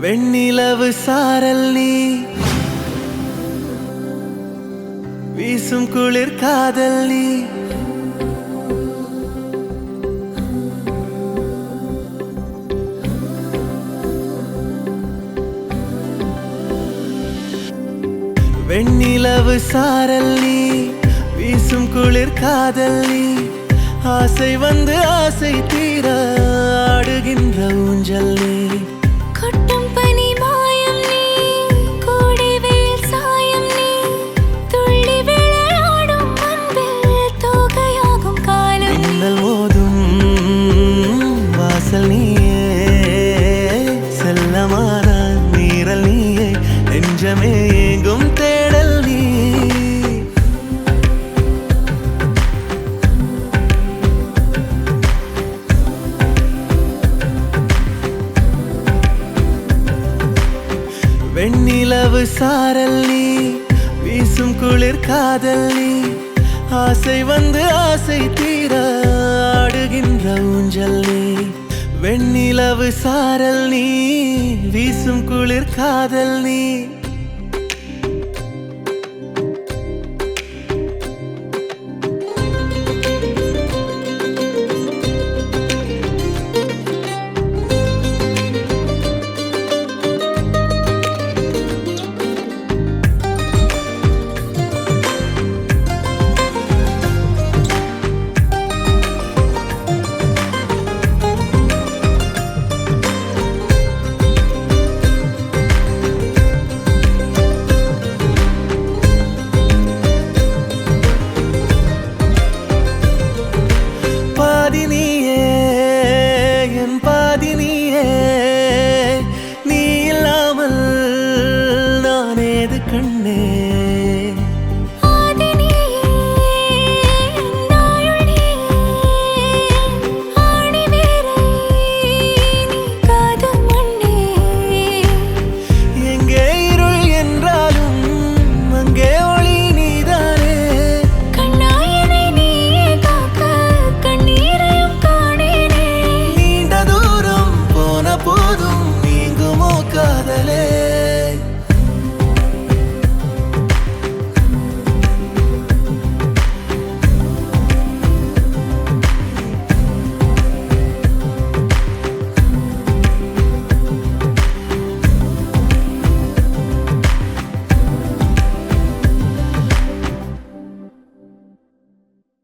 வெண்ணிலவு சாரல் நீ வீசும் குளிர் காதல் நீ வெண்ணிலவு சாரல் நீ வீசும் குளிர் காதல் நீ ஆசை வந்து ஆசை தீர ஆடுகின்ற ஊஞ்சல் நீ கொட்டும் பனி மாயம் நீ கோடை வெயில் சாயம் நீ துள்ளி விளையாடும் அன்பில் தோகையாகும் காலம் மின்னல் மோதும் வாசல் நீயே செல்லமான நீரல் நீயே நெஞ்சமே எங்கும் தேடல் நீ வெண்ணிலவு சாரல் நீ வீசும் குளிர் காதல் நீ ஆசை வந்து ஆசை தீர ஆடுகின்ற ஊஞ்சல் நீ வெண்ணிலவு சாரல் நீ வீசும் குளிர் காதல் நீ